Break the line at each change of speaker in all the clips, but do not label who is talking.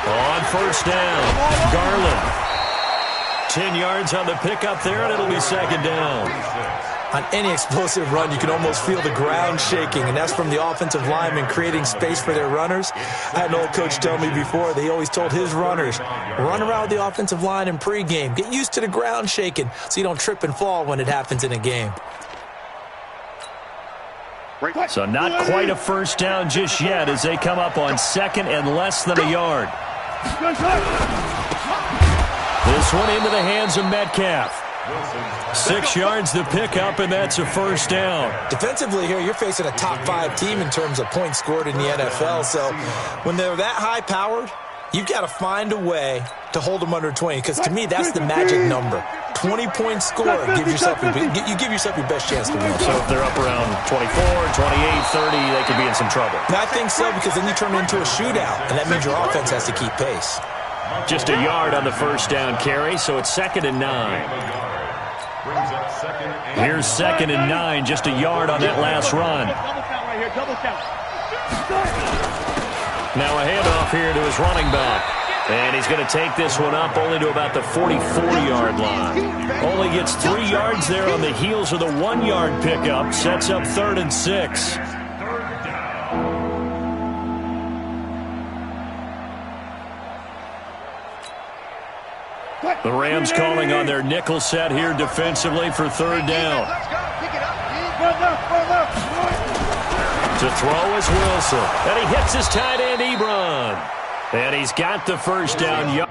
On first down, Garland. 10 yards on the pickup there, and it'll be second down.
On any explosive run, you can almost feel the ground shaking, and that's from the offensive linemen creating space for their runners. I had an old coach tell me before, they always told his runners, run around the offensive line in pregame. Get used to the ground shaking so you don't trip and fall when it happens in a game.
So not quite a first down just yet as they come up on second and less than a yard. This one into the hands of Metcalf. 6 yards to pick up, and that's a first down.
Defensively here, you're facing a top-5 team in terms of points scored in the NFL. So when they're that high-powered, you've got to find a way to hold them under 20, because to me, that's the magic number. 20-point score, you give yourself your best chance to win.
So if they're up around 24, 28, 30, they could be in some trouble.
I think so, because then you turn it into a shootout, and that means your offense has to keep pace.
Just a yard on the first down carry, so it's 2nd and 9. Here's 2nd and 9, just a yard on that last run. Now a handoff here to his running back. And he's going to take this one up only to about the 44-yard line. Only gets 3 yards there on the heels of the 1-yard pickup. Sets up 3rd and 6. The Rams calling on their nickel set here defensively for 3rd down. To throw is Wilson. And he hits his tight end, Ebron. And he's got the first down.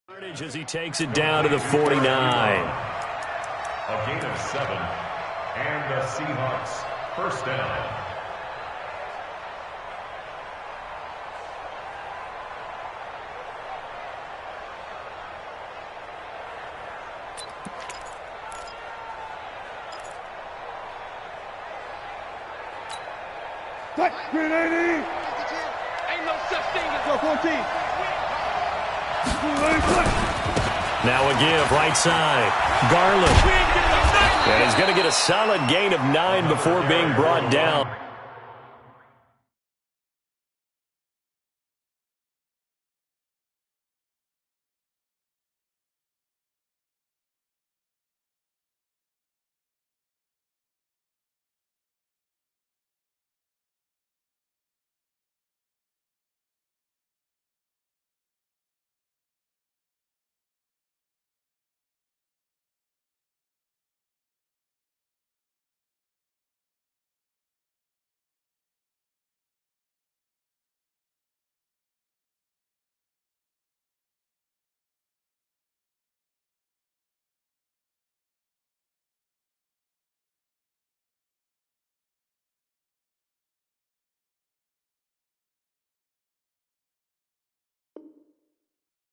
As he takes it down to the 49.
A gain of 7, and the Seahawks first down.
Green 80. Ain't no such thing as a 14.
Now a give, right side. Garland. And he's going to get a solid gain of 9 before being brought down.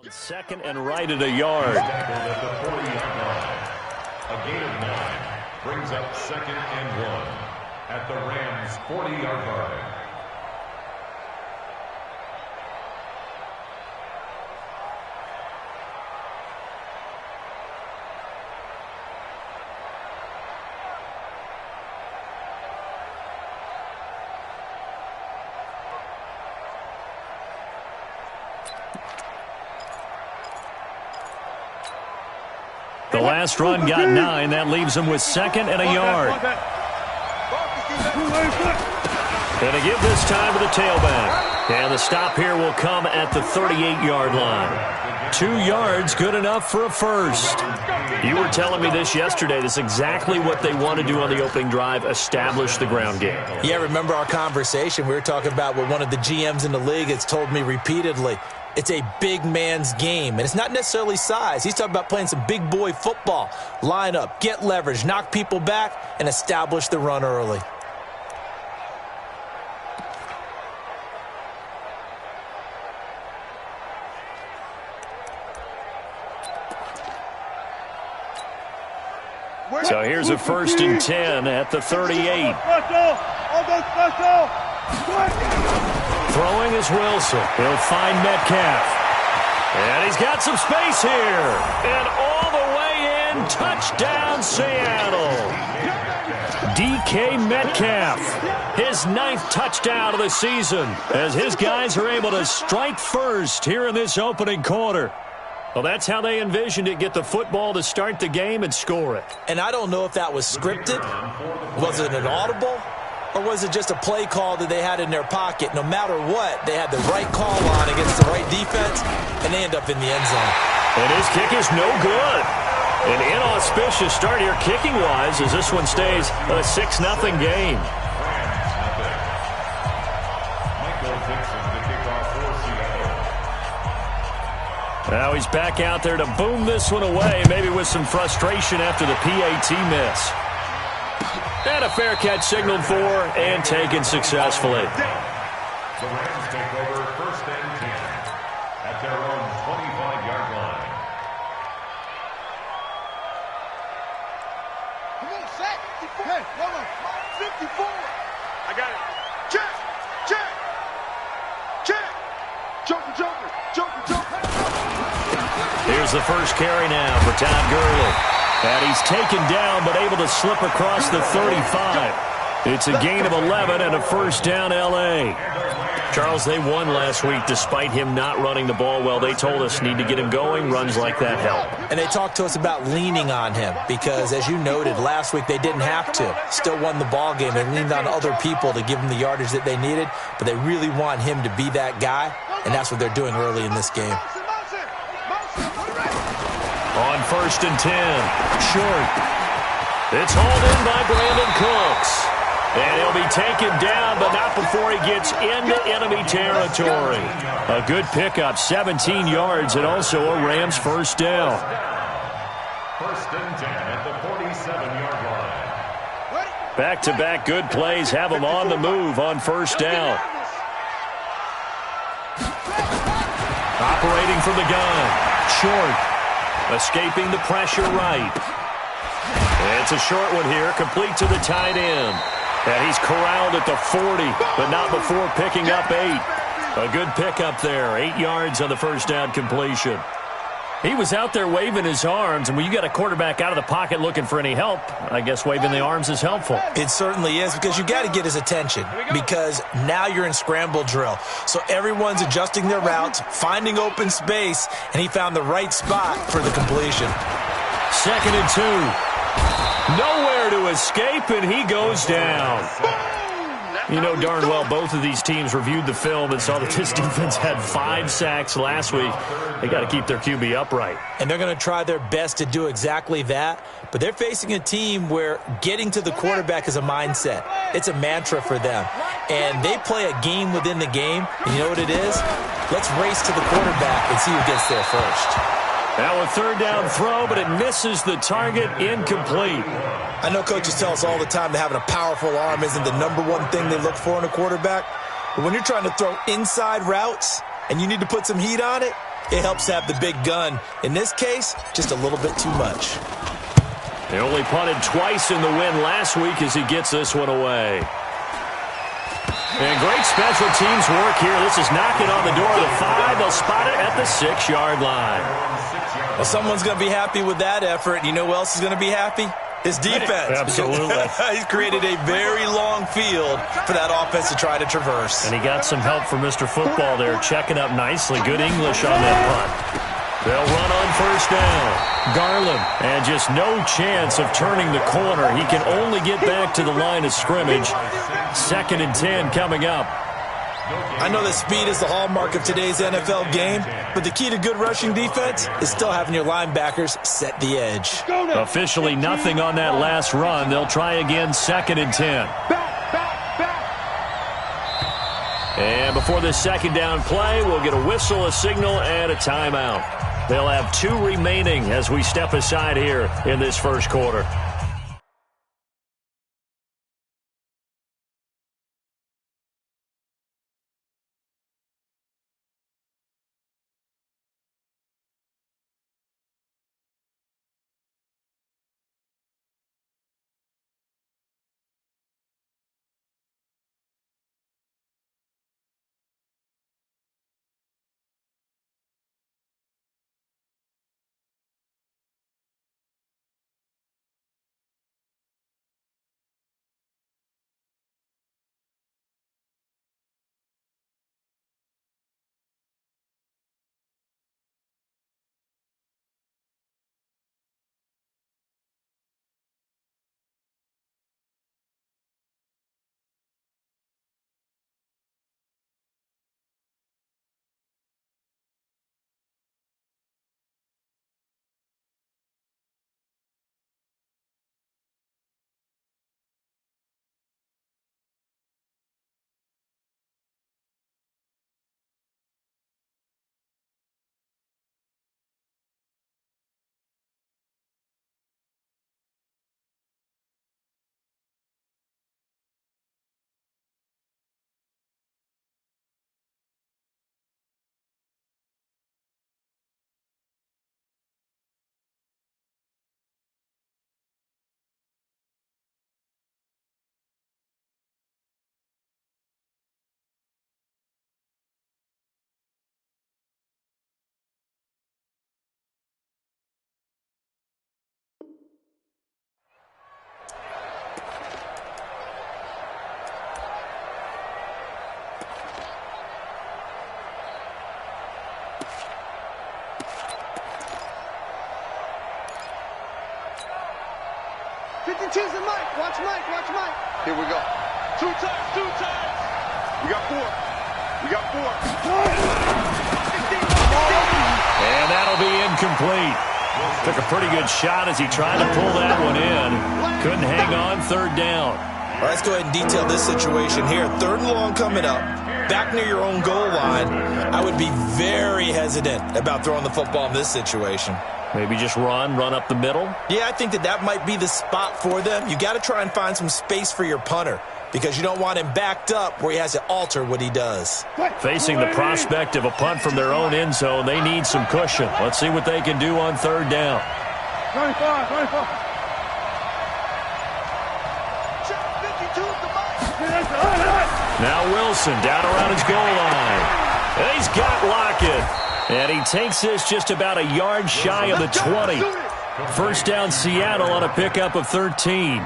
Second and right at a yard.
At the 40-yard line. A gain of 9 brings up 2nd and 1 at the Rams' 40-yard line.
The last run got 9. That leaves him with 2nd and a yard. And a give this time to the tailback. And the stop here will come at the 38-yard line. 2 yards, good enough for a first. You were telling me this yesterday. This is exactly what they want to do on the opening drive, establish the ground game.
Yeah, remember our conversation? We were talking about what one of the GMs in the league has told me repeatedly. It's a big man's game, and it's not necessarily size. He's talking about playing some big boy football. Line up, get leverage, knock people back, and establish the run early.
So here's a 1st and 10 at the 38. Throwing is Wilson. He'll find Metcalf. And he's got some space here. And all the way in, touchdown Seattle. DK Metcalf, his 9th touchdown of the season, as his guys are able to strike first here in this opening quarter. Well, that's how they envisioned it, get the football to start the game and score it.
And I don't know if that was scripted. Was it an audible? Or was it just a play call that they had in their pocket? No matter what, they had the right call on against the right defense, and they end up in the end zone.
And his kick is no good. An inauspicious start here kicking-wise as this one stays a 6-0 game. Now he's back out there to boom this one away, maybe with some frustration after the PAT miss. And a fair catch signaled for and taken successfully.
The Rams take over 1st and 10 at their own 25-yard line.
Come on, sack. Hey, 54. I got it. Check. Joker.
Here's the first carry now for Todd Gurley. And he's taken down but able to slip across the 35. It's a gain of 11 and a first down L.A. Charles, they won last week despite him not running the ball well. They told us need to get him going. Runs like that help.
And they talked to us about leaning on him because, as you noted, last week they didn't have to. Still won the ball game. They leaned on other people to give them the yardage that they needed, but they really want him to be that guy, and that's what they're doing early in this game.
On 1st and 10, short. It's hauled in by Brandon Cooks. And he'll be taken down, but not before he gets into enemy territory. A good pickup, 17 yards, and also a Rams first down.
First and 10 at the 47-yard line.
Back-to-back good plays have him on the move on first down. Operating from the gun. Short. Escaping the pressure right. It's a short one here, complete to the tight end. And he's corralled at the 40, but not before picking up 8. A good pickup there, 8 yards on the first down completion. He was out there waving his arms, and when you got a quarterback out of the pocket looking for any help, I guess waving the arms is helpful.
It certainly is, because you got to get his attention, because now you're in scramble drill. So everyone's adjusting their routes, finding open space, and he found the right spot for the completion.
2nd and 2. Nowhere to escape, and he goes down. You know darn well both of these teams reviewed the film and saw that this defense had 5 sacks last week. They got to keep their QB upright.
And they're going to try their best to do exactly that. But they're facing a team where getting to the quarterback is a mindset. It's a mantra for them. And they play a game within the game. And you know what it is? Let's race to the quarterback and see who gets there first.
Now a third down throw, but it misses the target, incomplete.
I know coaches tell us all the time that having a powerful arm isn't the number one thing they look for in a quarterback. But when you're trying to throw inside routes and you need to put some heat on it, it helps have the big gun. In this case, just a little bit too much.
They only punted twice in the win last week as he gets this one away. And great special teams work here. This is knocking on the door of the 5. They'll spot it at the 6-yard line.
Well, someone's going to be happy with that effort. You know who else is going to be happy? His defense.
Absolutely.
He's created a very long field for that offense to try to traverse.
And he got some help from Mr. Football there, checking up nicely. Good English on that punt. They'll run on first down. Garland, and just no chance of turning the corner. He can only get back to the line of scrimmage. 2nd and 10 coming up.
I know that speed is the hallmark of today's NFL game, but the key to good rushing defense is still having your linebackers set the edge.
Officially nothing on that last run. They'll try again, 2nd and 10. And before this second down play, we'll get a whistle, a signal, and a timeout. They'll have 2 remaining as we step aside here in this first quarter.
Cheese and Mike. Watch Mike. Watch Mike. Here we go. 2 times. 2 times. We got 4. We got 4.
And that'll be incomplete. Took a pretty good shot as he tried to pull that one in. Couldn't hang on, 3rd down.
All right, let's go ahead and detail this situation here. 3rd and long coming up, back near your own goal line. I would be very hesitant about throwing the football in this situation.
Maybe just run up the middle?
Yeah, I think that might be the spot for them. You got to try and find some space for your punter because you don't want him backed up where he has to alter what he does.
Facing the prospect of a punt from their own end zone, they need some cushion. Let's see what they can do on 3rd down.
25.
Now Wilson down around his goal line. And he's got Lockett. And he takes this just about a yard shy of the 20. 1st down Seattle on a pickup of 13.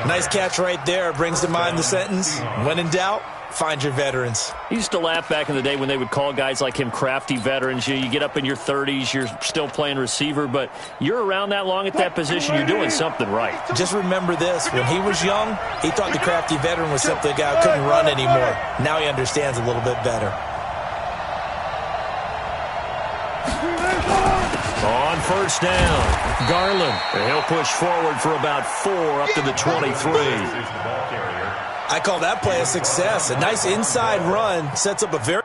Nice catch right there. Brings to mind the sentence, when in doubt, find your veterans.
He used to laugh back in the day when they would call guys like him crafty veterans. You get up in your 30s, you're still playing receiver, but you're around that long at that position, you're doing something right.
Just remember this. When he was young, he thought the crafty veteran was simply a guy who couldn't run anymore. Now he understands a little bit better.
On 1st down, Garland. And he'll push forward for about 4 up to the 23.
I call that play a success. A nice inside run sets up a very...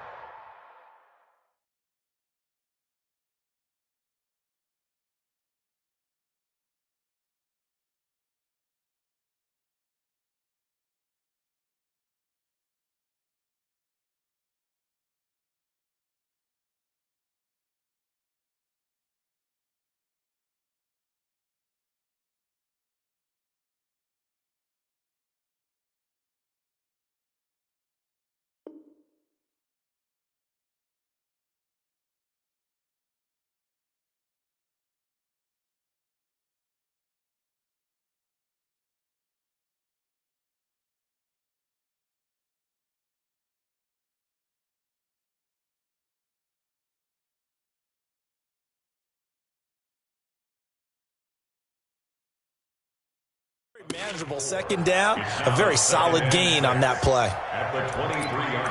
Manageable 2nd down, a very solid gain on that play.
At the 23-yard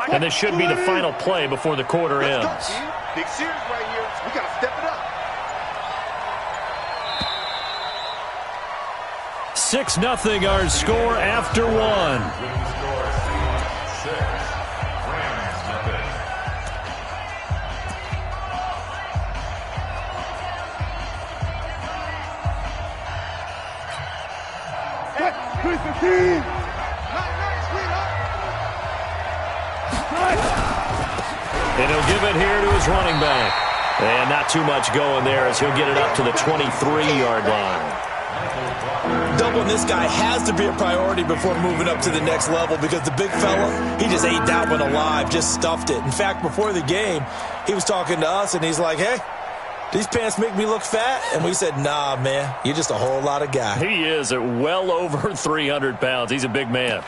line.
And this should be the final play before the quarter ends.
Big series right here. We got to step it up.
6-0 our score after 1.
Score 6. Rams nothing.
And he'll give it here to his running back. And not too much going there as he'll get it up to the 23-yard line.
Doubling this guy has to be a priority before moving up to the next level because the big fella, he just ate that one alive, just stuffed it. In fact, before the game, he was talking to us, and he's like, hey, these pants make me look fat? And we said, nah, man, you're just a whole lot of guy.
He is at well over 300 pounds. He's a big man.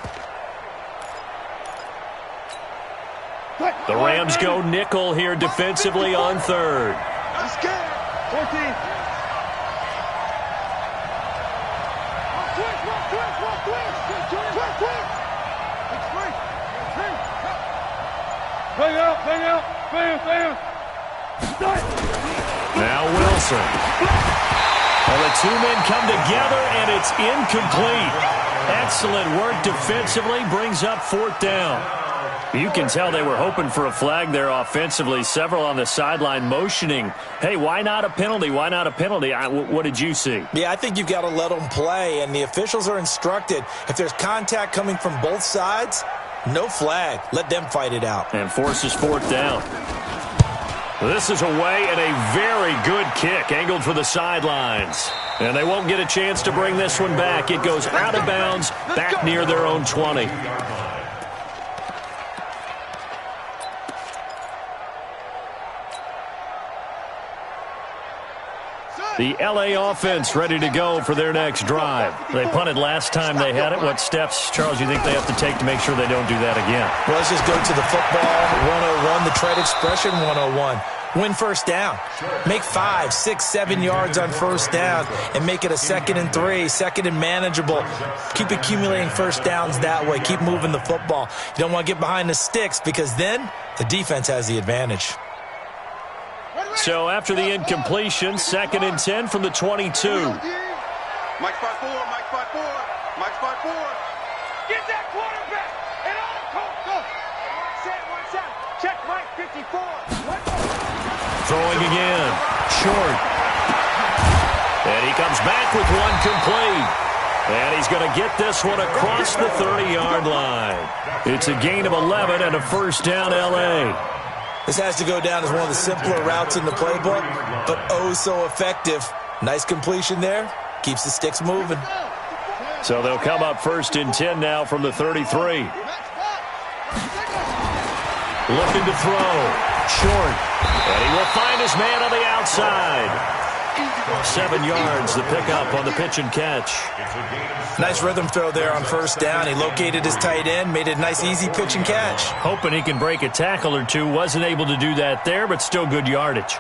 The Rams go nickel here defensively on 3rd.
Let's get it. 14.
Now Wilson. Well, the 2 men come together, and it's incomplete. Excellent work defensively, brings up 4th down. You can tell they were hoping for a flag there offensively. Several on the sideline motioning, hey, why not a penalty? Why not a penalty? What did you see?
Yeah, I think you've got to let them play, and the officials are instructed. If there's contact coming from both sides, no flag. Let them fight it out.
And forces 4th down. This is away and a very good kick, angled for the sidelines. And they won't get a chance to bring this one back. It goes out of bounds, back near their own 20. The L.A. offense ready to go for their next drive. They punted last time they had it. What steps, Charles, you think they have to take to make sure they don't do that again?
Well, let's just go to the football 101, the trade expression 101. Win first down. Make 5, 6, 7 yards on first down and make it a 2nd and 3, 2nd and manageable. Keep accumulating first downs that way. Keep moving the football. You don't want to get behind the sticks because then the defense has the advantage.
So after the incompletion, 2nd and 10 from the 22.
Mike 5-4, Mike 5-4, Mike 5-4. Get that quarterback and all go. Watch out. Check Mike 54.
Throwing again. Short. And he comes back with one complete. And he's going to get this one across the 30-yard line. It's a gain of 11 and a first down L.A.
This has to go down as one of the simpler routes in the playbook, but oh so effective. Nice completion there. Keeps the sticks moving.
So they'll come up 1st and 10 now from the 33. Looking to throw. Short. And he will find his man on the outside. 7 yards, the pickup on the pitch and catch.
Nice rhythm throw there on first down. He located his tight end, made it a nice, easy pitch and catch.
Hoping he can break a tackle or two. Wasn't able to do that there, but still good yardage.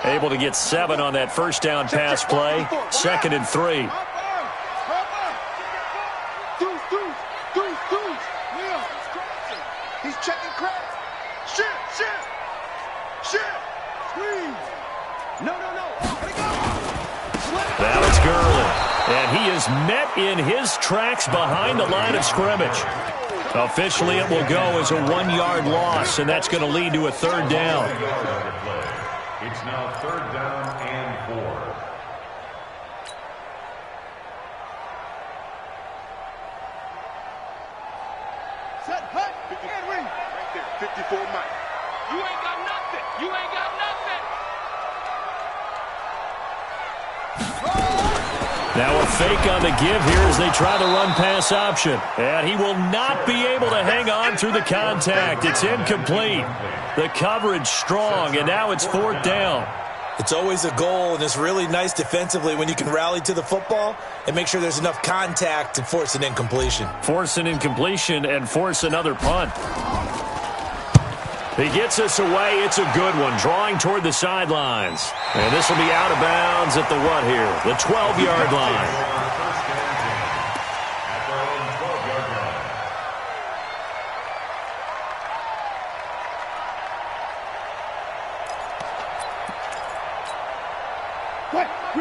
Able to get 7 on that first down pass play. 2nd and 3.
He's checking cracks. Shit. Squeeze. No. Gotta go.
Now it's Gurley. And he is met in his tracks behind the line of scrimmage. Officially, it will go as a 1-yard loss, and that's going to lead to a 3rd down.
It's now 3rd down and 4.
Set, hut, and ring. Right there, 54 Mike. You ain't got nothing.
Now a fake on the give here as they try the run-pass option. And he will not be able to hang on through the contact. It's incomplete. The coverage strong, and now it's 4th down.
It's always a goal, and it's really nice defensively when you can rally to the football and make sure there's enough contact to force an incompletion.
Force an incompletion and force another punt. He gets us away. It's a good one, drawing toward the sidelines. And this will be out of bounds at the what here? The 12-yard line.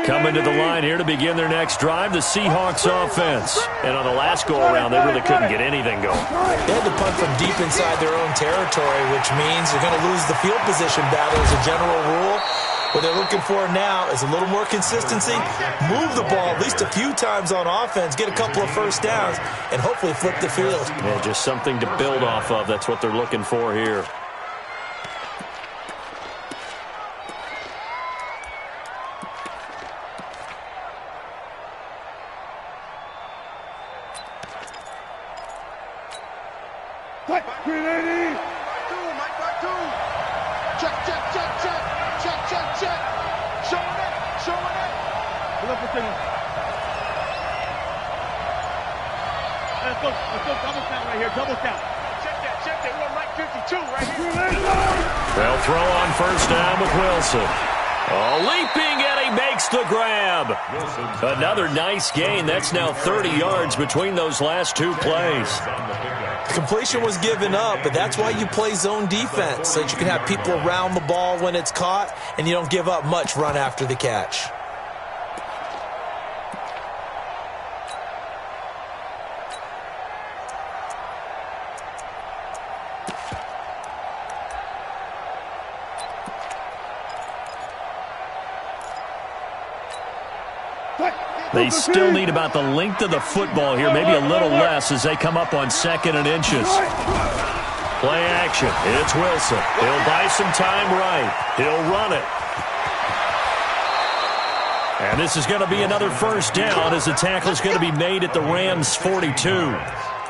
Coming to the line here to begin their next drive, the Seahawks offense. And on the last go-around, they really couldn't get anything going.
They had to punt from deep inside their own territory, which means they're going to lose the field position battle as a general rule. What they're looking for now is a little more consistency, move the ball at least a few times on offense, get a couple of first downs, and hopefully flip the field.
Yeah, just something to build off of. That's what they're looking for here. They'll throw on first down with Wilson. Oh, leaping, and he makes the grab. Another nice gain. That's now 30 yards between those last two plays.
Completion was given up, but that's why you play zone defense, so that you can have people around the ball when it's caught, and you don't give up much run after the catch.
They still need about the length of the football here, maybe a little less as they come up on 2nd and inches. Play action. It's Wilson. He'll buy some time right. He'll run it. And this is going to be another first down as the tackle is going to be made at the Rams' 42.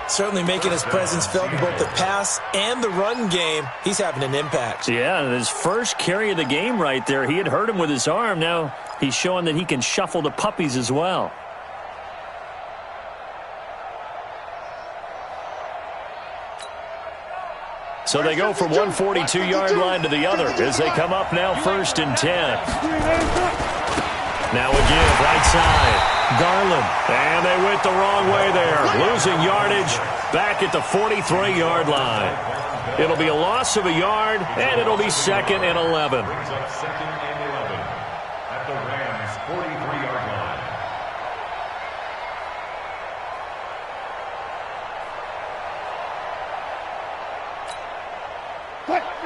Certainly making his presence felt in both the pass and the run game. He's having an impact.
Yeah, and his first carry of the game right there, he had hurt him with his arm. Now he's showing that he can shuffle the puppies as well. So they go from one 42-yard line to the other as they come up now 1st and 10. Now again, right side, Garland. And they went the wrong way there, losing yardage back at the 43-yard line. It'll be a loss of a yard, and it'll be 2nd and 11.
Brings up 2nd and 11 at the Rams' 43-yard line.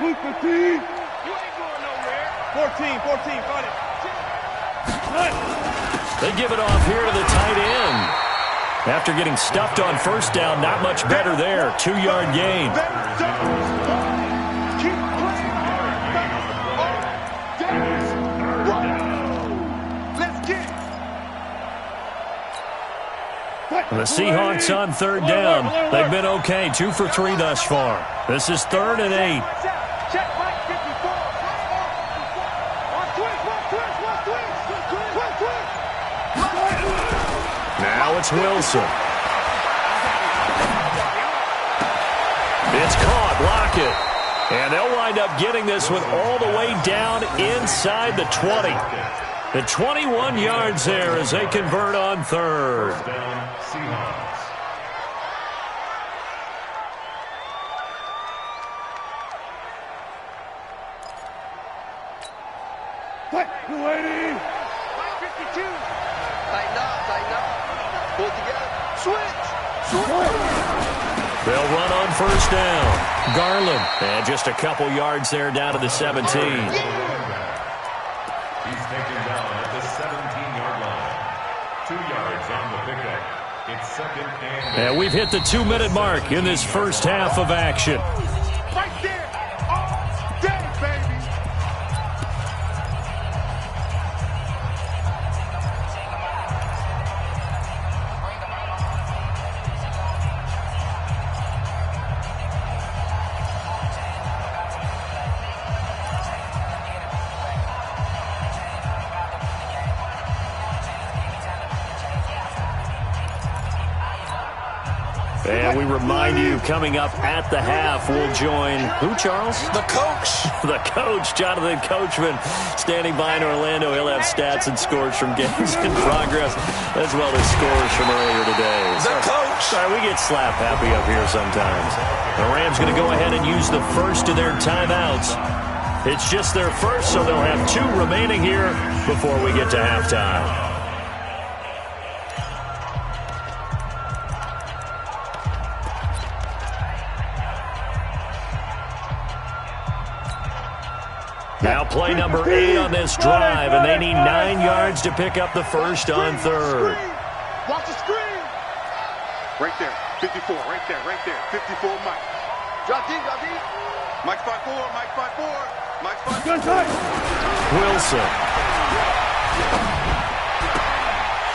Move 15. You ain't going nowhere. 14, fight it.
They give it off here to the tight end. After getting stuffed on 1st down, not much better there. 2-yard gain.
Keep playing. Let's get it.
The Seahawks on 3rd down. They've been okay, 2 for 3 thus far. This is 3rd and 8.
Check Mike 54.
Now it's Wilson. It's caught. Lockett. And they'll wind up getting this one all the way down inside the 20. The 21 yards there as they convert on 3rd.
First down, Seahawks.
Lady. Mike 52. Tighten up. Pull together. Switch.
They'll run on 1st down. Garland. And just a couple yards there down to the 17.
He's taken down at the 17-yard line. 2 yards on the pickup. It's 2nd and 8.
And we've hit the 2-minute mark in this first half of action.
Right there. All day, baby.
And we remind you, coming up at the half, we'll join who, Charles?
The coach.
The coach, Jonathan Coachman, standing by in Orlando. He'll have stats and scores from games in progress, as well as scores from earlier today.
The coach.
Sorry, we get slap happy up here sometimes. The Rams going to go ahead and use the first of their timeouts. It's just their first, so they'll have 2 remaining here before we get to halftime. Now play number 8 on this drive, and they need 9 yards to pick up the first on 3rd.
Watch the screen. Right there. 54. Right there. 54, Mike. Drop deep. Mike 5-4. Mike 5-4.
Wilson.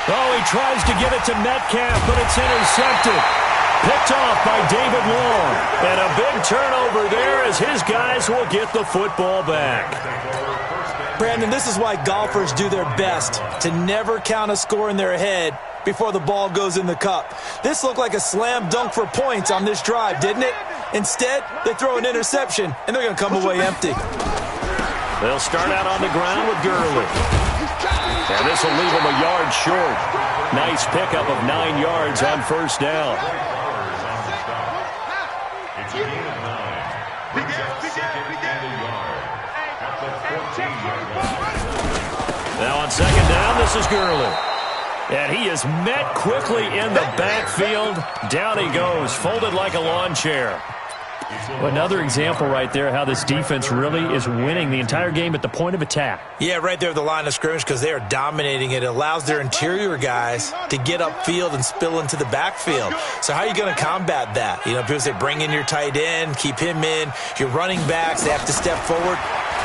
Oh, he tries to get it to Metcalf, but it's intercepted. Picked off by David Long. And a big turnover there as his guys will get the football back.
Brandon, this is why golfers do their best to never count a score in their head before the ball goes in the cup. This looked like a slam dunk for points on this drive, didn't it? Instead, they throw an interception, and they're going to come away empty.
They'll start out on the ground with Gurley. And this will leave them a yard short. Nice pickup of 9 yards on 1st down.
It's a gain of 9. Brings up 2nd and a yard at the 14-yard line.
Now on 2nd down, this is Gurley. And he is met quickly in the backfield. Down he goes, folded like a lawn chair. Another example right there how this defense really is winning the entire game at the point of attack.
Yeah, right there at the line of scrimmage because they are dominating it. It allows their interior guys to get upfield and spill into the backfield. So how are you going to combat that? You know, because they bring in your tight end, keep him in. Your running backs, they have to step forward.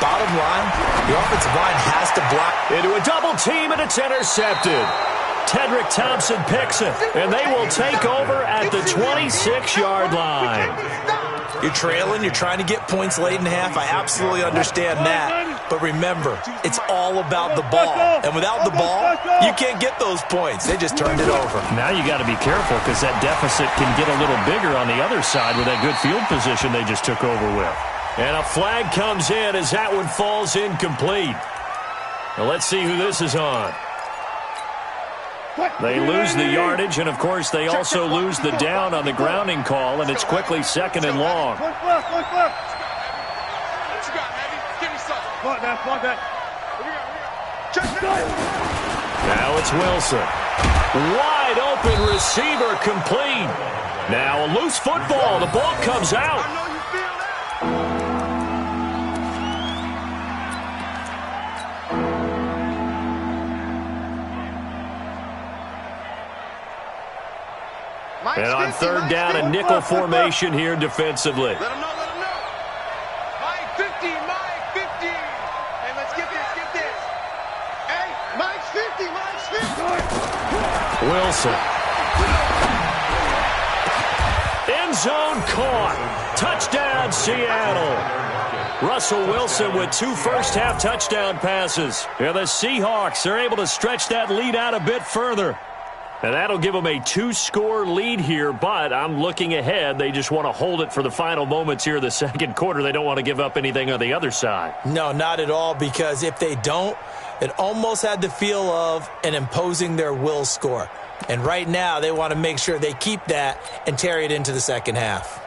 Bottom line, your offensive line has to block.
Into a double team, and it's intercepted. Tedrick Thompson picks it, and they will take over at the 26-yard line.
You're trailing, you're trying to get points late in half. I absolutely understand that. But remember, it's all about the ball. And without the ball, you can't get those points. They just turned it over.
Now you got to be careful because that deficit can get a little bigger on the other side with that good field position they just took over with. And a flag comes in as that one falls incomplete. Now let's see who this is on. They lose the yardage, and, of course, they also lose the down on the grounding call, and it's quickly 2nd and long. Now it's Wilson. Wide open receiver complete. Now a loose football. The ball comes out. And on 3rd down, a nickel formation here defensively.
Let him know, let him know. Mike 50, Mike 50. Hey, let's get this. Hey, Mike's 50, Mike's 50.
Wilson. End zone caught. Touchdown, Seattle. Russell Wilson with 2 first-half touchdown passes. And the Seahawks are able to stretch that lead out a bit further. And that'll give them a 2-score lead here, but I'm looking ahead. They just want to hold it for the final moments here in the second quarter. They don't want to give up anything on the other side.
No, not at all, because if they don't, it almost had the feel of an imposing their will score. And right now, they want to make sure they keep that and carry it into the second half.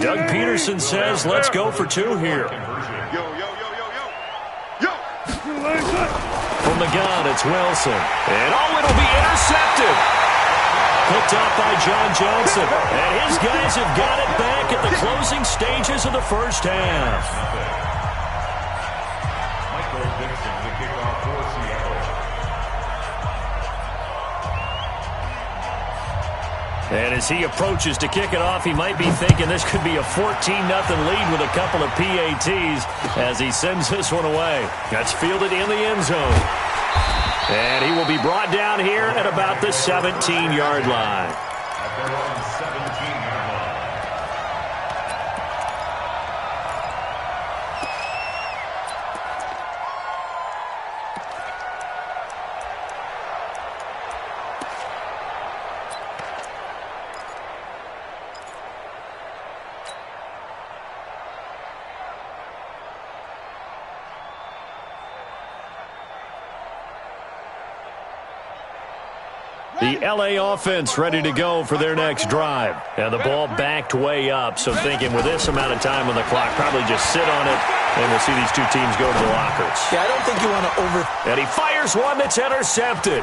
Doug Peterson says, let's go for 2 here. From the gun, it's Wilson. And it'll be intercepted. Picked up by John Johnson. And his guys have got it back at the closing stages of the first half.
Michael Dixon to kick off for Seattle.
And as he approaches to kick it off, he might be thinking this could be a 14-0 lead with a couple of PATs as he sends this one away. That's fielded in the end zone. And he will be brought down here at about the 17-yard line.
At their own 17-yard line.
The L.A. offense ready to go for their next drive. And the ball backed way up, so thinking with this amount of time on the clock, probably just sit on it, and we'll see these two teams go to the lockers.
Yeah, I don't think you want to
And he fires one that's intercepted.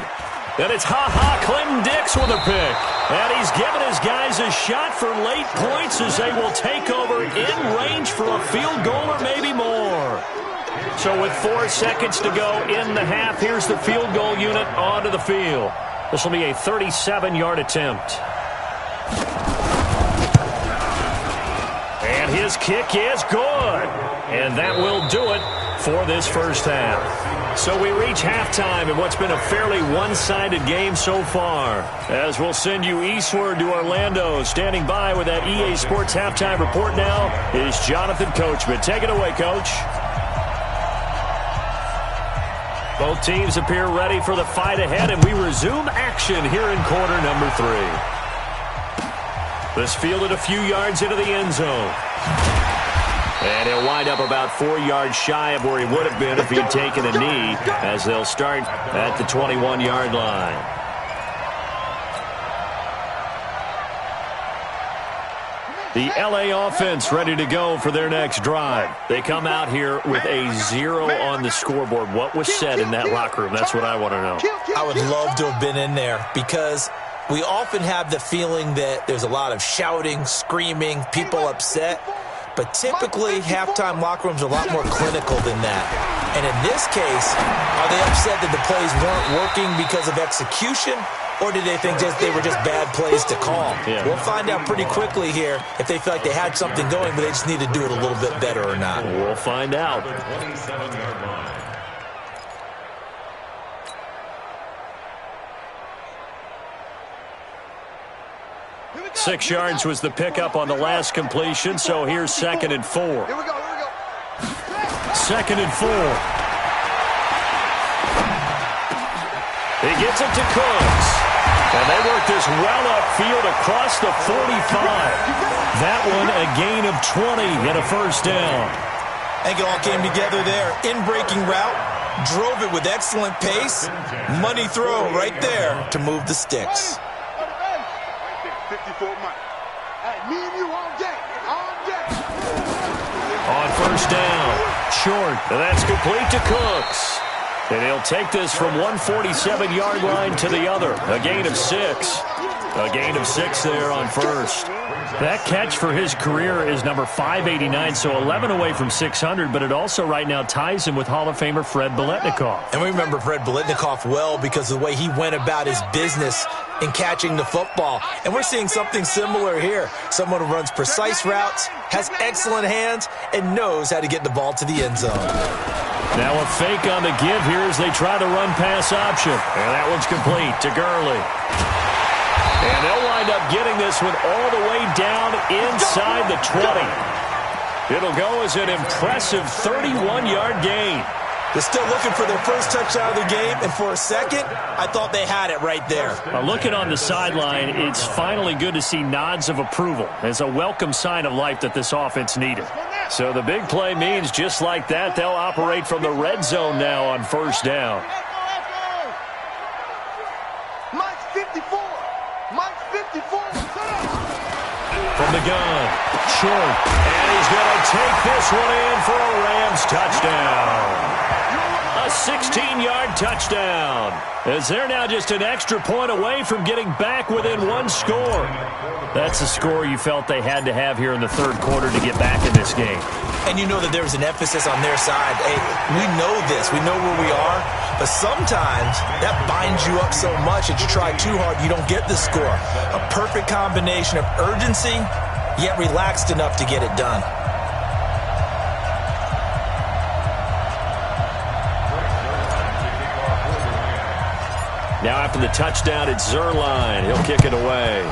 And it's Clinton Dix with a pick. And he's given his guys a shot for late points as they will take over in range for a field goal or maybe more. So with 4 seconds to go in the half, here's the field goal unit onto the field. This will be a 37-yard attempt. And his kick is good. And that will do it for this first half. So we reach halftime in what's been a fairly one-sided game so far. As we'll send you eastward to Orlando. Standing by with that EA Sports halftime report now is Jonathan Coachman. Take it away, Coach. Both teams appear ready for the fight ahead, and we resume action here in quarter number 3. This fielded a few yards into the end zone. And he'll wind up about 4 yards shy of where he would have been if he had taken a knee, as they'll start at the 21-yard line. The L.A. offense ready to go for their next drive. They come out here with a 0 on the scoreboard. What was said in that locker room? That's what I want to know.
I would love to have been in there because we often have the feeling that there's a lot of shouting, screaming, people upset. But typically, halftime locker rooms are a lot more clinical than that. And in this case, are they upset that the plays weren't working because of execution? Or did they think they were just bad plays to call?
Yeah.
We'll find out pretty quickly here if they feel like they had something going, but they just need to do it a little bit better or not.
We'll find out.
27-yard line.
6 yards was the pickup on the last completion, so here's 2nd and 4.
Here we go, here we go.
2nd and 4. He gets it to Cooks. And they work this well upfield across the 45. That one a gain of 20 and a first down.
I think it all came together there. In-breaking route, drove it with excellent pace. Money throw right there to move the sticks.
54 Mike. Hey, me and you all day. All day.
On first down, short. And that's complete to Cooks. And he'll take this from 147-yard line to the other. A gain of 6. A gain of 6 there on first. That catch for his career is number 589, so 11 away from 600, but it also right now ties him with Hall of Famer Fred Biletnikoff.
And we remember Fred Biletnikoff well because of the way he went about his business in catching the football. And we're seeing something similar here. Someone who runs precise routes, has excellent hands, and knows how to get the ball to the end zone.
Now a fake on the give here as they try to run pass option. And that one's complete to Gurley. And they'll wind up getting this one all the way down inside the 20. It'll go as an impressive 31-yard gain.
They're still looking for their first touchdown of the game, and for a second, I thought they had it right there.
Looking on the sideline, it's finally good to see nods of approval as a welcome sign of life that this offense needed. So the big play means just like that, they'll operate from the red zone now on first down.
Mike's 54. Mike's 54.
From the gun, short, and he's going to take this one in for a Rams touchdown. A 16-yard touchdown, as they're now just an extra point away from getting back within one score. That's the score you felt they had to have here in the third quarter to get back in this game.
And you know that there's an emphasis on their side. Hey, we know this. We know where we are. But sometimes that binds you up so much that you try too hard, you don't get the score. A perfect combination of urgency, yet relaxed enough to get it done.
Now after the touchdown, it's Zerline. He'll kick it away.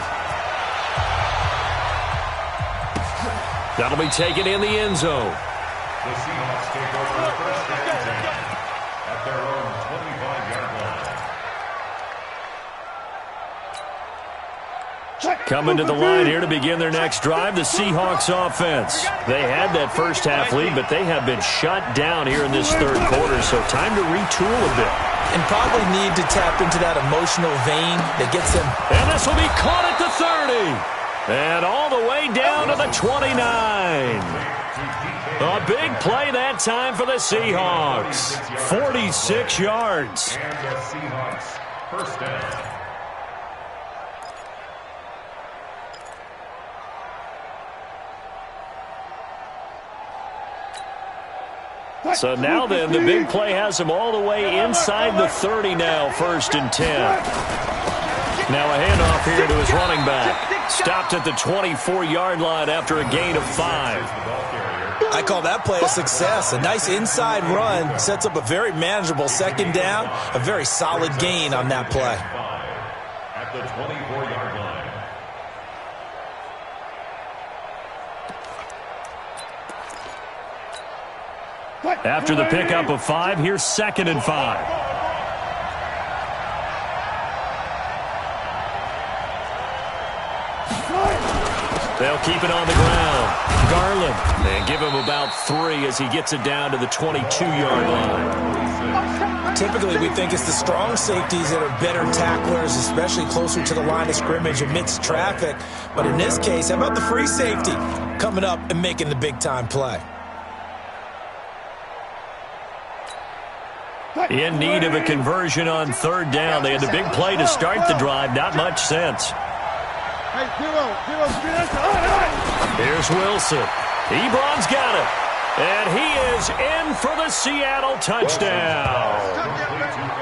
That'll be taken in the end zone.
The Seahawks take over the first and 10 at their own 25-yard line.
Coming to the line here to begin their next drive, the Seahawks offense. They had that first half lead, but they have been shut down here in this third quarter, so time to retool a bit.
And probably need to tap into that emotional vein that gets them.
And this will be caught at the 30. And all the way down to the 29. A big play that time for the Seahawks. 46 yards.
And the Seahawks first down.
So now then, the big play has them all the way inside the 30 now, 1st and 10. Now a handoff here to his running back. Stopped at the 24-yard line after a gain of 5.
I call that play a success. A nice inside run sets up a very manageable second down. A very solid gain on that play.
At the 24-yard line.
After the pickup of 5, here's 2nd and 5. They'll keep it on the ground. Garland, and give him about 3 as he gets it down to the 22-yard line.
Typically, we think it's the strong safeties that are better tacklers, especially closer to the line of scrimmage amidst traffic. But in this case, how about the free safety coming up and making the big-time play?
In need of a conversion on 3rd down. They had the big play to start the drive. Not much sense. Here's Wilson. Ebron's got it. And he is in for the Seattle touchdown.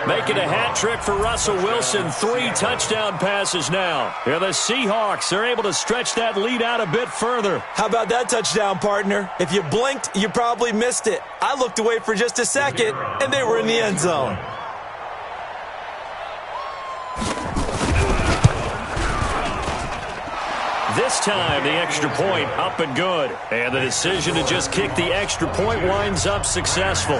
Making a hat trick for Russell Wilson. 3 touchdown passes now. And the Seahawks are able to stretch that lead out a bit further.
How about that touchdown, partner? If you blinked, you probably missed it. I looked away for just a second, and they were in the end zone.
This time, the extra point up and good. And the decision to just kick the extra point winds up successful.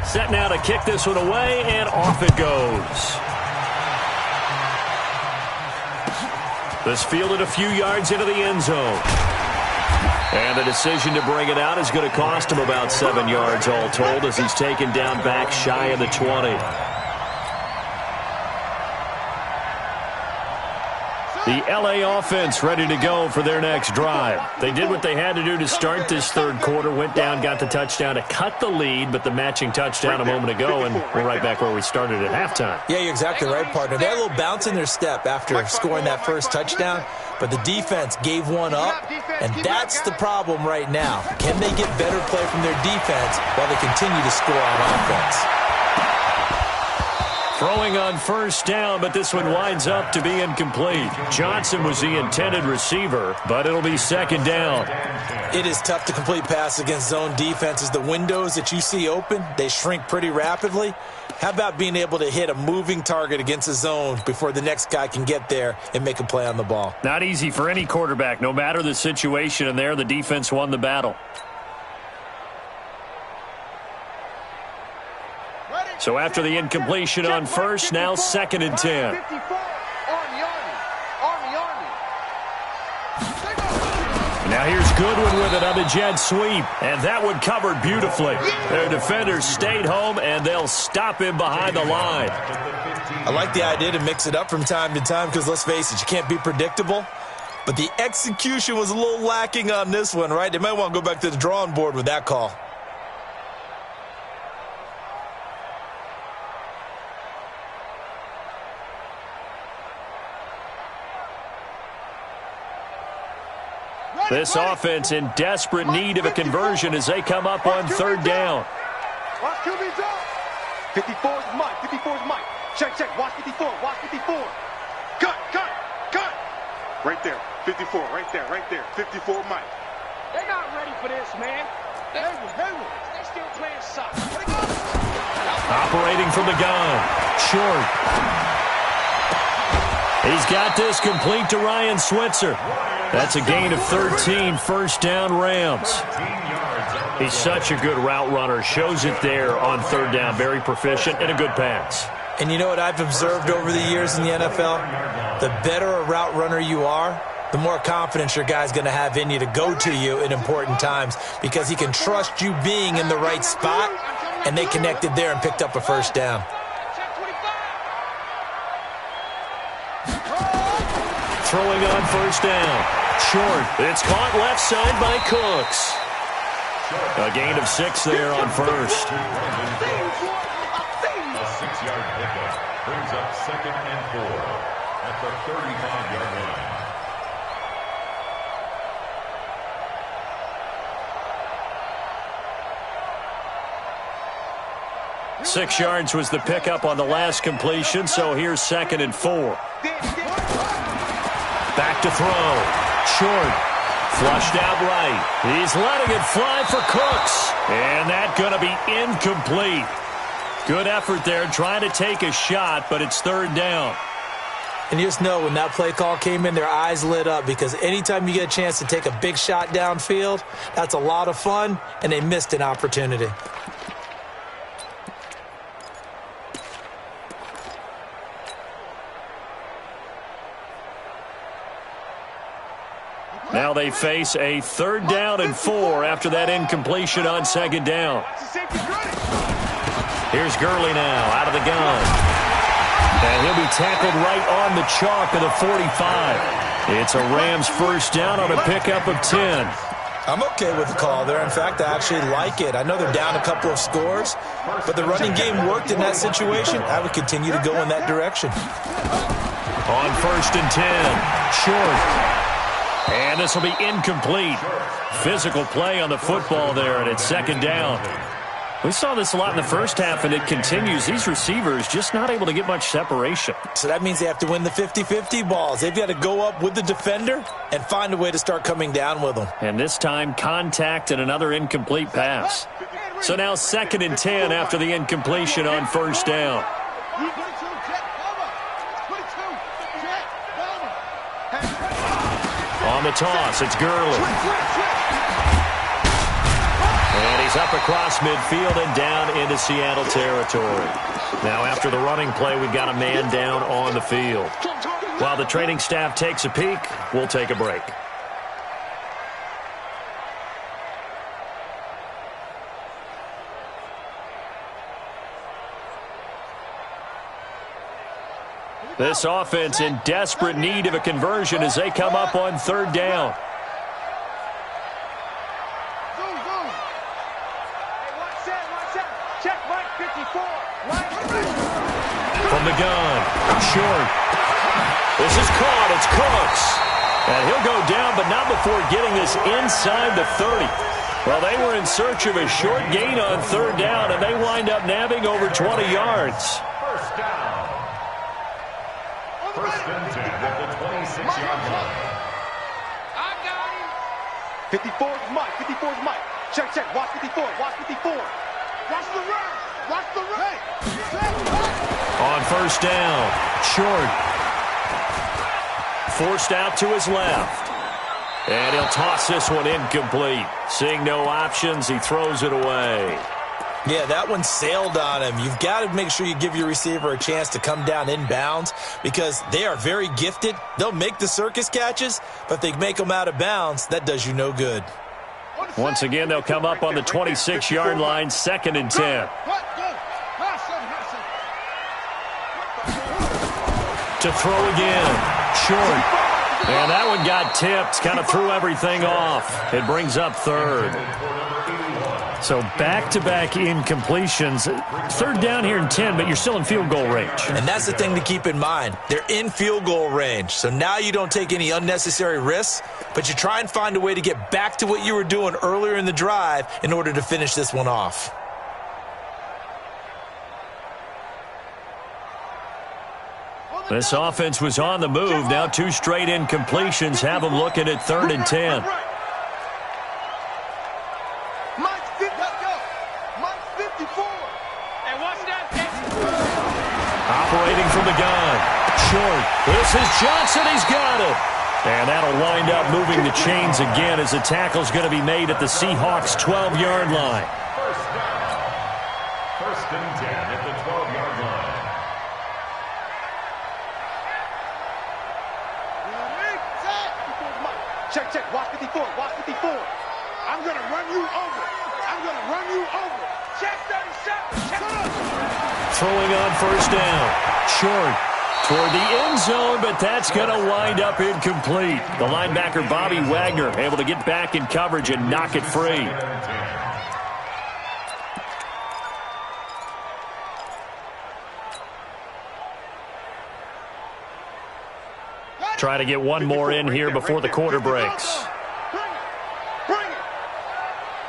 Set now to kick this one away, and off it goes. This fielded a few yards into the end zone. And the decision to bring it out is going to cost him about 7 yards all told as he's taken down back shy of the 20. The LA offense ready to go for their next drive. They did what they had to do to start this third quarter, went down, got the touchdown to cut the lead, but the matching touchdown a moment ago, and we're right back where we started at halftime.
Yeah, you're exactly right, partner. They had a little bounce in their step after scoring that first touchdown, but the defense gave one up, and that's the problem right now. Can they get better play from their defense while they continue to score on offense?
Throwing on first down, but this one winds up to be incomplete. Johnson was the intended receiver, but it'll be second down.
It is tough to complete passes against zone defenses. The windows that you see open, they shrink pretty rapidly. How about being able to hit a moving target against a zone before the next guy can get there and make a play on the ball?
Not easy for any quarterback, no matter the situation, and there the defense won the battle. So after the incompletion on first, now second and 10. Now here's Goodwin with it on the jet sweep, and that one covered beautifully. Their defenders stayed home, and they'll stop him behind the line.
I like the idea to mix it up from time to time because, let's face it, you can't be predictable. But the execution was a little lacking on this one, right? They might want to go back to the drawing board with that call.
This offense in desperate need of a conversion as they come up on third down.
Watch QB's up. 54's Mike. 54's Mike. Check. Watch 54. Watch 54. Cut. Right there. 54. Right there. 54 Mike. They're not ready for this, man. They still playing soccer.
Operating from the gun. Short. He's got this complete to Ryan Switzer. That's a gain of 13, first down Rams. He's such a good route runner. Shows it there on third down. Very proficient and a good pass.
And you know what I've observed over the years in the NFL? The better a route runner you are, the more confidence your guy's going to have in you to go to you in important times because he can trust you being in the right spot, and they connected there and picked up a first down.
Throwing on first down. Short. It's caught left side by Cooks. A gain of 6 there on first.
A 6-yard pickup brings up second and 4 at the 35-yard line.
6 yards was the pickup on the last completion, so here's second and 4. Back to throw. Short. Flushed out right. He's letting it fly for Cooks. And that's going to be incomplete. Good effort there, trying to take a shot, but it's third down.
And you just know when that play call came in, their eyes lit up because anytime you get a chance to take a big shot downfield, that's a lot of fun, and they missed an opportunity.
Now they face a third down and 4 after that incompletion on second down. Here's Gurley now out of the gun. And he'll be tackled right on the chalk of the 45. It's a Rams first down on a pickup of 10.
I'm okay with the call there. In fact, I actually like it. I know they're down a couple of scores, but the running game worked in that situation. I would continue to go in that direction.
On first and 10. Short. And this will be incomplete. Physical play on the football there, and it's second down. We saw this a lot in the first half, and it continues. These receivers just not able to get much separation.
So that means they have to win the 50-50 balls. They've got to go up with the defender and find a way to start coming down with them.
And this time, contact and another incomplete pass. So now 2nd and 10 after the incompletion on first down. On the toss, it's Gurley. And he's up across midfield and down into Seattle territory. Now after the running play, we've got a man down on the field. While the training staff takes a peek, we'll take a break. This offense in desperate need of a conversion as they come up on 3rd down. From the gun, short. This is caught. It's Cooks. And he'll go down, but not before getting this inside the 30. Well, they were in search of a short gain on 3rd down, and they wind up nabbing over 20 yards.
First down. 1st and 10 at the 26-yard line.
I got him. 54 is Mike. 54 is Mike. Check, check. Watch 54. Watch 54. Watch the run. Watch the run.
On 1st down, short. Forced out to his left. And he'll toss this one incomplete. Seeing no options, he throws it away.
Yeah, that one sailed on him. You've got to make sure you give your receiver a chance to come down inbounds because they are very gifted. They'll make the circus catches, but if they make them out of bounds, that does you no good.
Once again, they'll come up on the 26-yard line, 2nd and 10. To throw again, short. And that one got tipped, kind of threw everything off. It brings up 3rd. So back-to-back incompletions. 3rd down here and 10, but you're still in field goal range.
And that's the thing to keep in mind. They're in field goal range. So now you don't take any unnecessary risks, but you try and find a way to get back to what you were doing earlier in the drive in order to finish this one off.
This offense was on the move. Now 2 straight incompletions have them looking at 3rd and 10. Operating from the gun. Short. This is Johnson. He's got it. And that'll wind up moving the chains again as the tackle's going to be made at the Seahawks' 12-yard line.
First down. 1st and 10 at the 12-yard line.
Check, check. Watch 54. Watch 54. I'm going to run you over. I'm going to run you over. Check 37. Check.
Throwing on 1st down. Short. Toward the end zone, but that's going to wind up incomplete. The linebacker, Bobby Wagner, able to get back in coverage and knock it free. Try to get one more in here before the quarter breaks.
Bring it.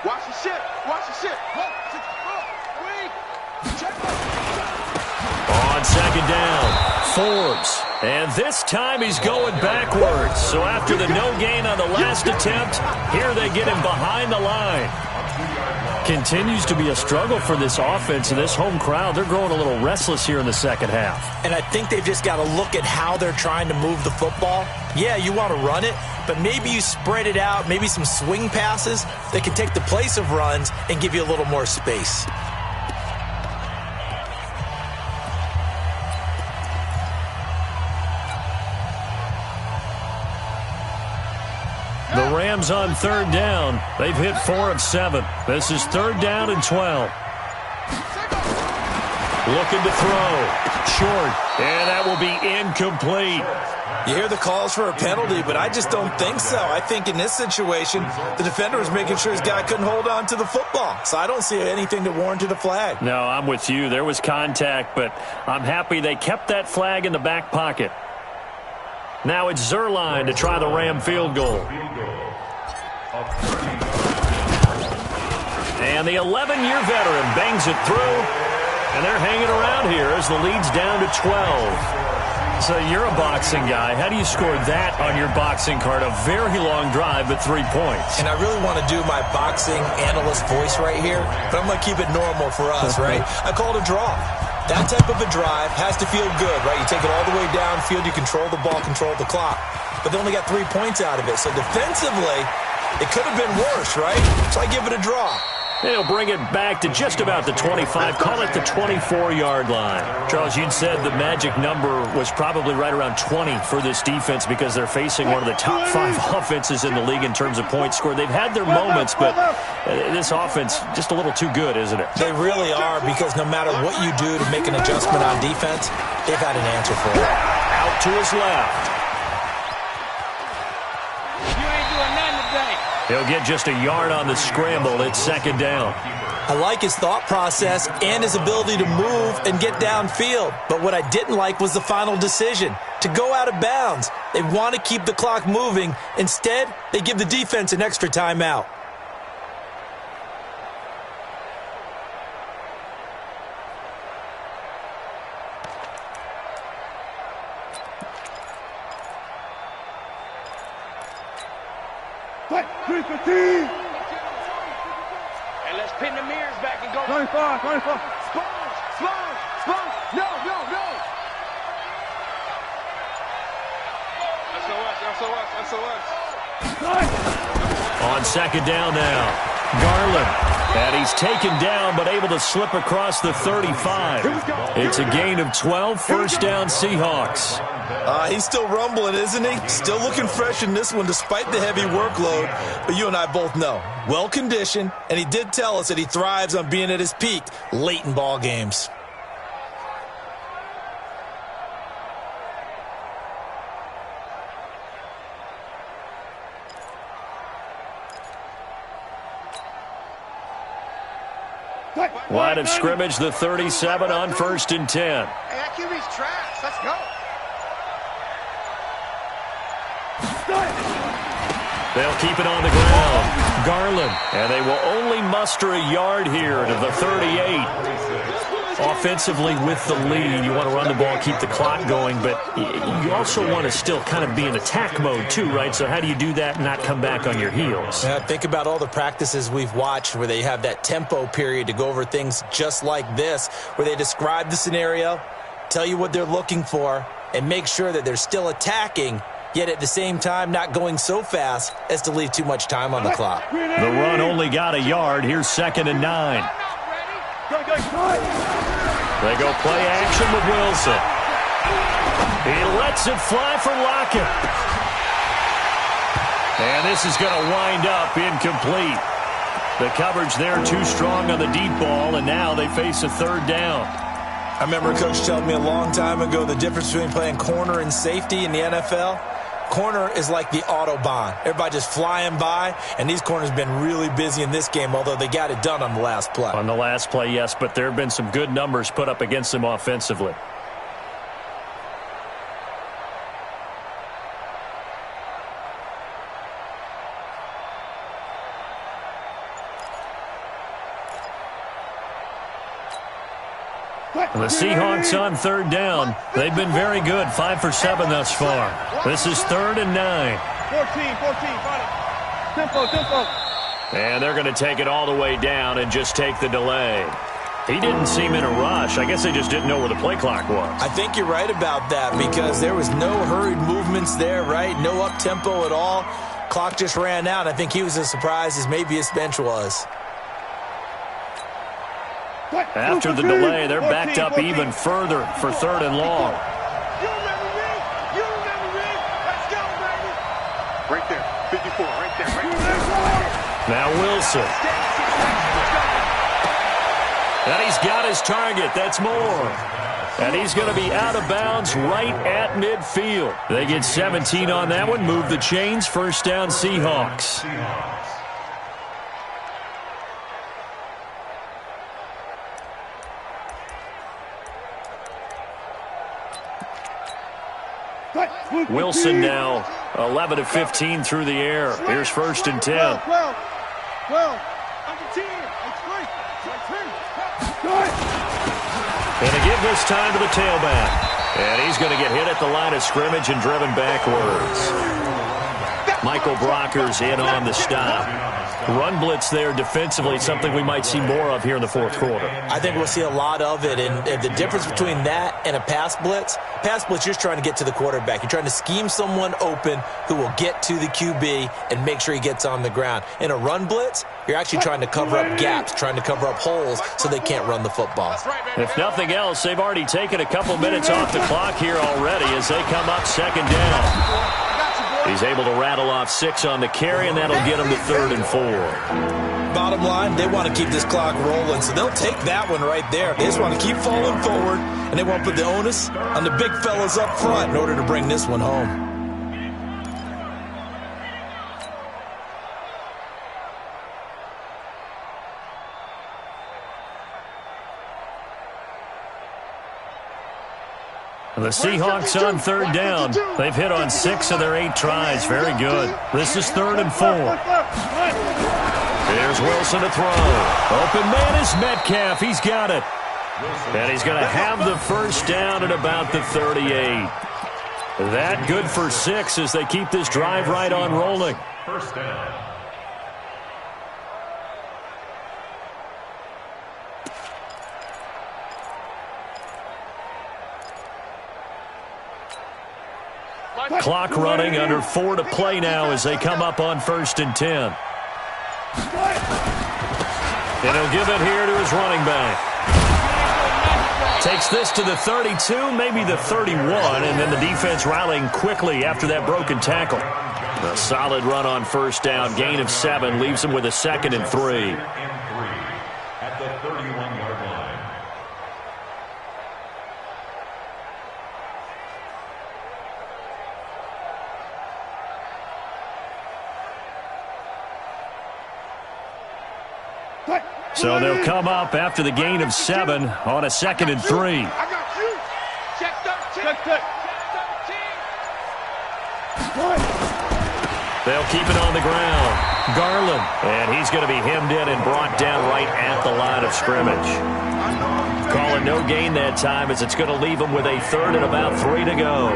Watch the ship. Watch the ship.
On 2nd down, Forbes. And this time he's going backwards. So after the no gain on the last attempt, here they get him behind the line. Continues to be a struggle for this offense and this home crowd. They're growing a little restless here in the 2nd half.
And I think they've just got to look at how they're trying to move the football. Yeah, you want to run it, but maybe you spread it out, maybe some swing passes that can take the place of runs and give you a little more space.
The Rams on 3rd down. They've hit 4 of 7. This is 3rd down and 12. Looking to throw. Short. And that will be incomplete.
You hear the calls for a penalty, but I just don't think so. I think in this situation, the defender was making sure his guy couldn't hold on to the football. So I don't see anything that warranted a flag.
No, I'm with you. There was contact, but I'm happy they kept that flag in the back pocket. Now it's Zerline to try the Ram field goal. And the 11-year veteran bangs it through. And they're hanging around here as the lead's down to 12. So you're a boxing guy. How do you score that on your boxing card? A very long drive, but 3 points.
And I really want to do my boxing analyst voice right here, but I'm going to keep it normal for us, right? I call it a draw. That type of a drive has to feel good, right? You take it all the way downfield, you control the ball, control the clock. But they only got 3 points out of it. So defensively, it could have been worse, right? So I give it a draw.
They'll bring it back to just about the 25. Call it the 24-yard line. Charles, you'd said the magic number was probably right around 20 for this defense because they're facing one of the top 5 offenses in the league in terms of points scored. They've had their moments, but this offense just a little too good, isn't it?
They really are, because no matter what you do to make an adjustment on defense, they've had an answer for it.
Out to his left. He'll get just a yard on the scramble. It's second down.
I like his thought process and his ability to move and get downfield. But what I didn't like was the final decision, to go out of bounds. They want to keep the clock moving. Instead, they give the defense an extra timeout.
Hey, let's pin the mirrors back and go. 25. Sponge. No. SOS.
On second down now, Garland. And he's taken down, but able to slip across the 35. It's a gain of 12, first down Seahawks.
He's still rumbling, isn't he? Still looking fresh in this one despite the heavy workload. But you and I both know, well-conditioned, and he did tell us that he thrives on being at his peak late in ball games.
Line of scrimmage, the 37 on 1st and 10.
Hey, that QB's trash. Let's go.
They'll keep it on the ground. Garland. And they will only muster a yard here to the 38. Offensively with the lead, you want to run the ball, keep the clock going, but you also want to still kind of be in attack mode too, right? So how do you do that and not come back on your heels?
Yeah, think about all the practices we've watched where they have that tempo period to go over things just like this, where they describe the scenario, tell you what they're looking for, and make sure that they're still attacking, yet at the same time not going so fast as to leave too much time on the clock.
The run only got a yard. Here's 2nd and 9. They go play action with Wilson. He lets it fly for Lockett. And this is going to wind up incomplete. The coverage there too strong on the deep ball, and now they face a 3rd down.
I remember a coach telling me a long time ago the difference between playing corner and safety in the NFL. Corner is like the Autobahn. Everybody just flying by, and these corners have been really busy in this game, although they got it done on the last play.
On the last play, yes, but there have been some good numbers put up against them offensively. And the Seahawks on 3rd down. They've been very good, 5 for 7 thus far. This is 3rd and 9.
14. Tempo.
And they're going to take it all the way down and just take the delay. He didn't seem in a rush. I guess they just didn't know where the play clock was.
I think you're right about that because there was no hurried movements there, right? No up-tempo at all. Clock just ran out. I think he was as surprised as maybe his bench was.
After the delay, they're backed up even further for 3rd and long.
You remember me? Let's go, baby. Right there. 54. Right there.
Now Wilson. And he's got his target. That's more. And he's going to be out of bounds right at midfield. They get 17 on that one. Move the chains. 1st down Seahawks. Wilson now 11 of 15 through the air. Here's 1st and 10.
12.
And to give this time to the tailback. And he's going to get hit at the line of scrimmage and driven backwards. Michael Brocker's in on the stop. Run blitz there defensively, something we might see more of here in the fourth quarter.
I think we'll see a lot of it, and the difference between that and a pass blitz, you're just trying to get to the quarterback. You're trying to scheme someone open who will get to the QB and make sure he gets on the ground. In a run blitz, you're actually trying to cover up gaps, trying to cover up holes so they can't run the football.
If nothing else, they've already taken a couple minutes off the clock here already as they come up second down. He's able to rattle off 6 on the carry, and that'll get him to 3rd and 4.
Bottom line, they want to keep this clock rolling, so they'll take that one right there. They just want to keep falling forward, and they want to put the onus on the big fellas up front in order to bring this one home.
The Seahawks on 3rd down. They've hit on 6 of their 8 tries. Very good. This is 3rd and 4. Here's Wilson to throw. Open man is Metcalf. He's got it. And he's going to have the first down at about the 38. That good for 6 as they keep this drive right on rolling.
First down.
Clock running, under 4 to play now as they come up on 1st and 10. And he'll give it here to his running back. Takes this to the 32, maybe the 31, and then the defense rallying quickly after that broken tackle. A solid run on 1st down, gain of 7, leaves him with a 2nd and 3.
At the 31-yard line.
So they'll come up after the gain of 7 on a 2nd and 3.
I got you. Check 13.
They'll keep it on the ground. Garland, and he's going to be hemmed in and brought down right at the line of scrimmage. Calling no gain that time as it's going to leave him with a 3rd and about 3 to go.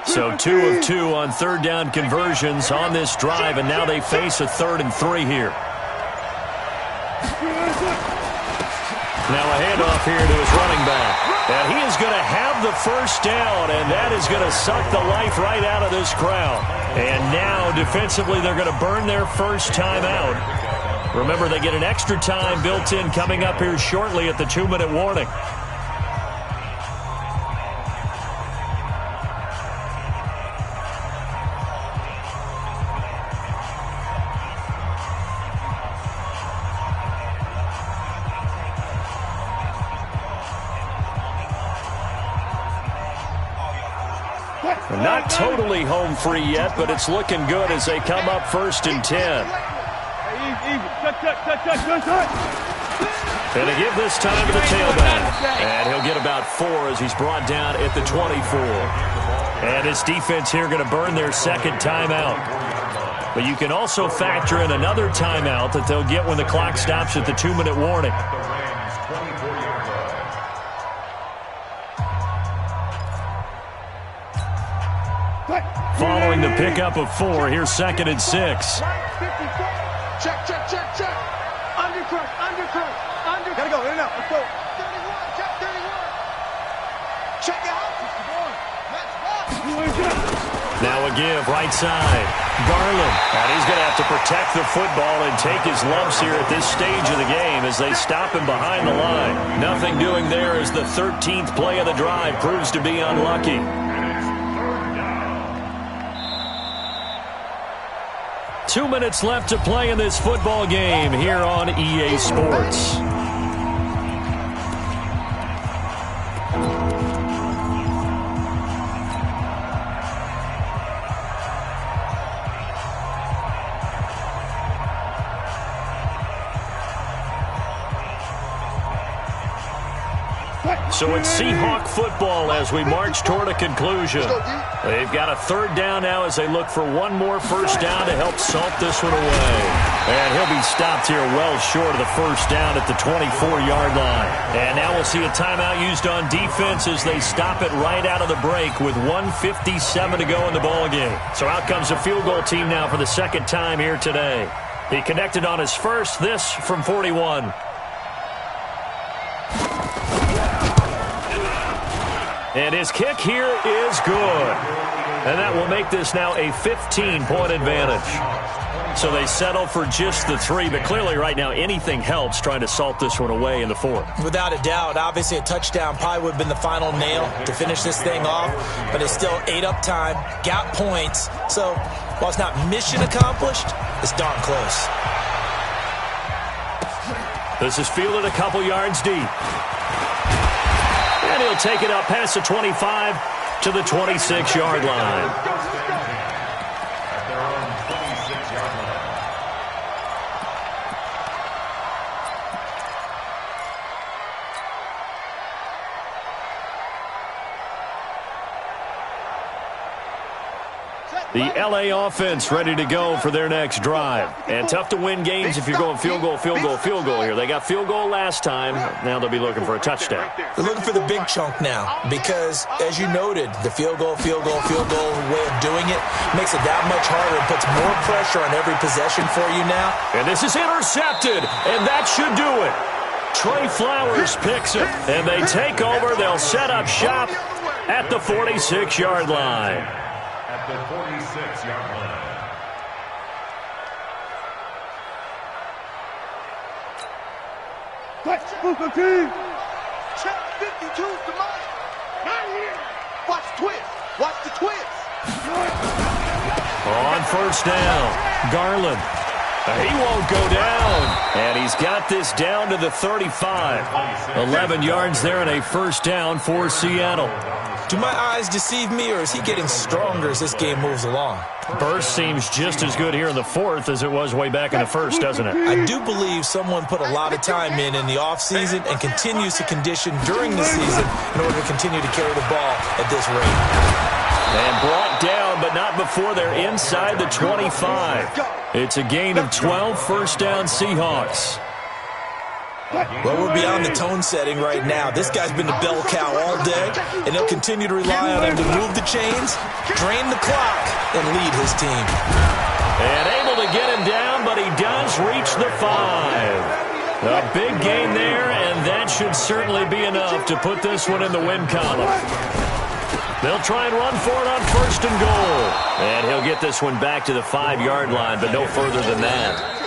So 2 of 2 on 3rd down conversions on this drive, and now they face a 3rd and 3 here. Now a handoff here to his running back. And he is going to have the first down, and that is going to suck the life right out of this crowd. And now defensively they're going to burn their first time out. Remember, they get an extra time built in coming up here shortly at the 2-minute warning. Not totally home free yet, but it's looking good as they come up 1st and 10. And to give this time to the tailback. And he'll get about 4 as he's brought down at the 24. And this defense here going to burn their 2nd timeout. But you can also factor in another timeout that they'll get when the clock stops at the 2-minute warning. Following the pickup of 4, here's 2nd and 6.
Check. Undercross. Gotta go, in and out. Let's go. 31, check 31. Check out. Let's go.
Now a give, right side. Garland. And he's going to have to protect the football and take his lumps here at this stage of the game as they stop him behind the line. Nothing doing there as the 13th play of the drive proves to be unlucky. 2 minutes left to play in this football game here on EA Sports. So it's Seahawk football as we march toward a conclusion. They've got a third down now as they look for one more first down to help salt this one away. And he'll be stopped here well short of the first down at the 24-yard line. And now we'll see a timeout used on defense as they stop it right out of the break with 1:57 to go in the ballgame. So out comes the field goal team now for the second time here today. He connected on his first, this from 41. And his kick here is good. And that will make this now a 15-point advantage. So they settle for just the 3, but clearly right now anything helps trying to salt this one away in the 4th.
Without a doubt, obviously a touchdown probably would have been the final nail to finish this thing off, but it's still ate up time, got points. So while it's not mission accomplished, it's darn close.
This is fielded a couple yards deep. And he'll take it up past the 25 to the 26-yard line.
At their own 26-yard line.
The LA offense ready to go for their next drive. And tough to win games if you're going field goal, field goal, field goal here. They got field goal last time. Now they'll be looking for a touchdown.
They're looking for the big chunk now because, as you noted, the field goal way of doing it makes it that much harder and puts more pressure on every possession for you now.
And this is intercepted, and that should do it. Trey Flowers picks it, and they take over. They'll set up shop at the 46-yard line.
At the 46-yard line.
Check 52 to mine. Not here. Watch the twist. Watch the twist.
On first down, Garland. He won't go down. And he's got this down to the 35. 11 yards there and a first down for Seattle.
Do my eyes deceive me, or is he getting stronger as this game moves along?
Burst seems just as good here in the 4th as it was way back in the 1st, doesn't it?
I do believe someone put a lot of time in the offseason and continues to condition during the season in order to continue to carry the ball at this rate.
And brought down, but not before they're inside the 25. It's a gain of 12, first down Seahawks.
Well, we're beyond the tone setting right now. This guy's been the bell cow all day, and he'll continue to rely on him to move the chains, drain the clock, and lead his team.
And able to get him down, but he does reach the 5. A big gain there, and that should certainly be enough to put this one in the win column. They'll try and run for it on first and goal. And he'll get this one back to the 5-yard line, but no further than that.